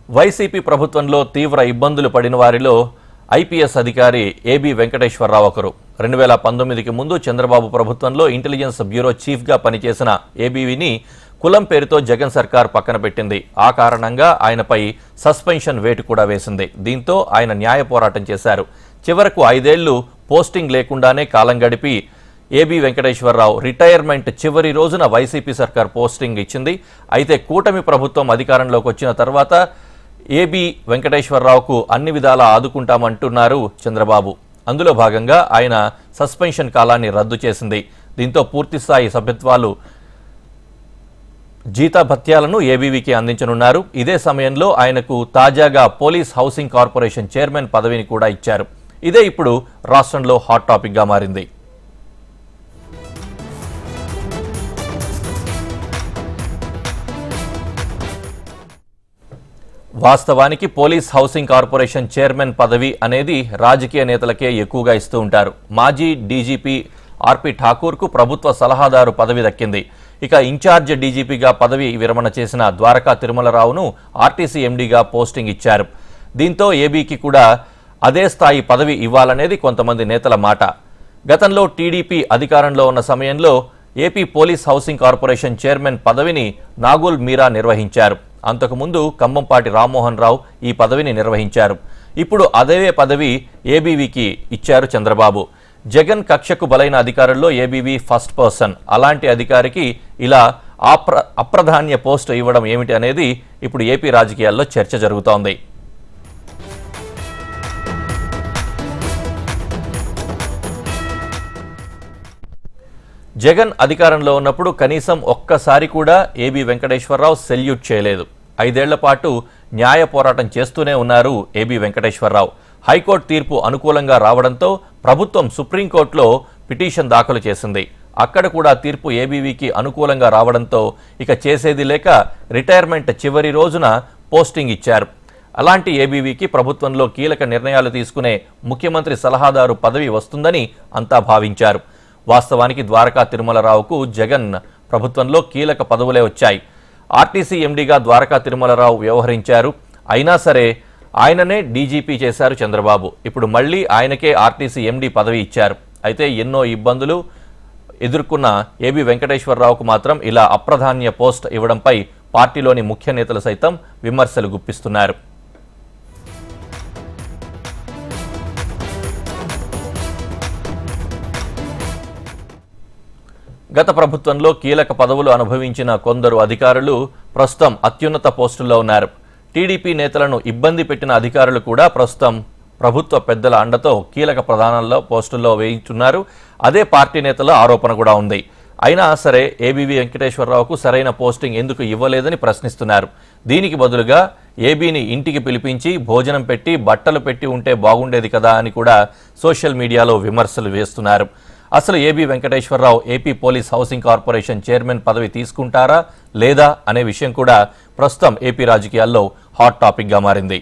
YCP ప్రభుత్వంలో తీవ్ర ఇబ్బందులు పడిన వారిలో ఐపీఎస్ అధికారి ఏబీ వెంకటేశ్వరరావు ఒకరు. 2019కి ముందు చంద్రబాబు ప్రభుత్వంలో ఇంటెలిజెన్స్ బ్యూరో చీఫ్గా పనిచేసిన ఏబీవిని కులం పేరుతో జగన్ సర్కార్ పక్కన పెట్టింది. ఆ కారణంగా ఆయనపై సస్పెన్షన్ వేటు కూడా వేసింది. దీంతో ఆయన న్యాయ పోరాటం చేశారు. చివరకు 5 ఏళ్లు పోస్టింగ్ లేకుండానే కాలం గడిపి ఏబీ వెంకటేశ్వరరావు రిటైర్మెంట్ చివరి రోజున వైసీపీ సర్కార్ పోస్టింగ్ ఇచ్చింది. అయితే కూటమి ప్రభుత్వం అధికారంలోకి వచ్చిన తర్వాత ఏబీ వెంకటేశ్వరరావుకు అన్ని విధాలా ఆదుకుంటామంటున్నారు చంద్రబాబు. అందులో భాగంగా ఆయన సస్పెన్షన్ కాలాన్ని రద్దు చేసింది. దీంతో పూర్తిస్థాయి సభ్యత్వాలు జీతభత్యాలను ఏబీవీకి అందించనున్నారు. ఇదే సమయంలో ఆయనకు తాజాగా పోలీస్ హౌసింగ్ కార్పొరేషన్ చైర్మన్ పదవిని కూడా ఇచ్చారు. ఇదే ఇప్పుడు రాష్ట్రంలో హాట్ టాపిక్గా మారింది. వాస్తవానికి పోలీస్ హౌసింగ్ కార్పొరేషన్ చైర్మన్ పదవి అనేది రాజకీయ నేతలకే ఎక్కువగా ఇస్తూ ఉంటారు. మాజీ డీజీపీ ఆర్పి ఠాకూర్కు ప్రభుత్వ సలహాదారు పదవి దక్కింది. ఇక ఇన్ఛార్జ్ డీజీపీగా పదవి విరమణ చేసిన ద్వారకా తిరుమలరావును ఆర్టీసీ ఎండీగా పోస్టింగ్ ఇచ్చారు. దీంతో ఏబీకి కూడా అదే స్థాయి పదవి ఇవ్వాలనేది కొంతమంది నేతల మాట. గతంలో టీడీపీ అధికారంలో ఉన్న సమయంలో AP police housing corporation chairman పదవిని నాగుల్ మీరా నిర్వహించారు. అంతకుముందు కంబంపాటి రామ్మోహన్ రావు ఈ పదవిని నిర్వహించారు. ఇప్పుడు అదే పదవి ఏబీవీకి ఇచ్చారు చంద్రబాబు. జగన్ కక్షకు బలైన అధికారుల్లో ఏబీవీ ఫస్ట్ పర్సన్. అలాంటి అధికారికి ఇలా అప్రధాన్య పోస్ట్ ఇవ్వడం ఏమిటి అనేది ఇప్పుడు ఏపీ రాజకీయాల్లో చర్చ జరుగుతోంది. జగన్ అధికారంలో ఉన్నప్పుడు కనీసం ఒక్కసారి కూడా ఏబీ వెంకటేశ్వరరావు సెల్యూట్ చేయలేదు. 5 ఏళ్ల పాటు న్యాయ పోరాటం చేస్తూనే ఉన్నారు ఏబీ వెంకటేశ్వరరావు. హైకోర్టు తీర్పు అనుకూలంగా రావడంతో ప్రభుత్వం సుప్రీంకోర్టులో పిటిషన్ దాఖలు చేసింది. అక్కడ కూడా తీర్పు ఏబీవీకి అనుకూలంగా రావడంతో ఇక చేసేది లేక రిటైర్మెంట్ చివరి రోజున పోస్టింగ్ ఇచ్చారు. అలాంటి ఏబీవీకి ప్రభుత్వంలో కీలక నిర్ణయాలు తీసుకునే ముఖ్యమంత్రి సలహాదారు పదవి వస్తుందని అంతా భావించారు. వాస్తవానికి ద్వారకా తిరుమలరావుకు జగన్ ప్రభుత్వంలో కీలక పదవులే వచ్చాయి. ఆర్టీసీ ఎండీగా ద్వారకా తిరుమలరావు వ్యవహరించారు. అయినా సరే ఆయననే డీజీపీ చేశారు చంద్రబాబు. ఇప్పుడు మళ్లీ ఆయనకే ఆర్టీసీ ఎండీ పదవి ఇచ్చారు. అయితే ఎన్నో ఇబ్బందులు ఎదుర్కొన్న ఏబీ వెంకటేశ్వరరావుకు మాత్రం ఇలా అప్రధాన్య పోస్ట్ ఇవ్వడంపై పార్టీలోని ముఖ్య నేతలు సైతం విమర్శలు గుప్పిస్తున్నారు. గత ప్రభుత్వంలో కీలక పదవులు అనుభవించిన కొందరు అధికారులు ప్రస్తుతం అత్యున్నత పోస్టుల్లో ఉన్నారు. టీడీపీ నేతలను ఇబ్బంది పెట్టిన అధికారులు కూడా ప్రస్తుతం ప్రభుత్వ పెద్దల అండతో కీలక ప్రధానాల్లో పోస్టుల్లో వేయించున్నారు. అదే పార్టీ నేతల ఆరోపణ కూడా ఉంది. అయినా సరే ఏబీవీ వెంకటేశ్వరరావుకు సరైన పోస్టింగ్ ఎందుకు ఇవ్వలేదని ప్రశ్నిస్తున్నారు. దీనికి బదులుగా ఏబీని ఇంటికి పిలిపించి భోజనం పెట్టి బట్టలు పెట్టి ఉంటే బాగుండేది కదా అని కూడా సోషల్ మీడియాలో విమర్శలు వేస్తున్నారు. అసలు AB Venkateswara Rao AP police housing corporation chairman పదవి తీసుకుంటారా లేదా అనే విషయం కూడా ప్రస్తుతం ఏపీ రాజకీయాల్లో హాట్ టాపిక్గా మారింది.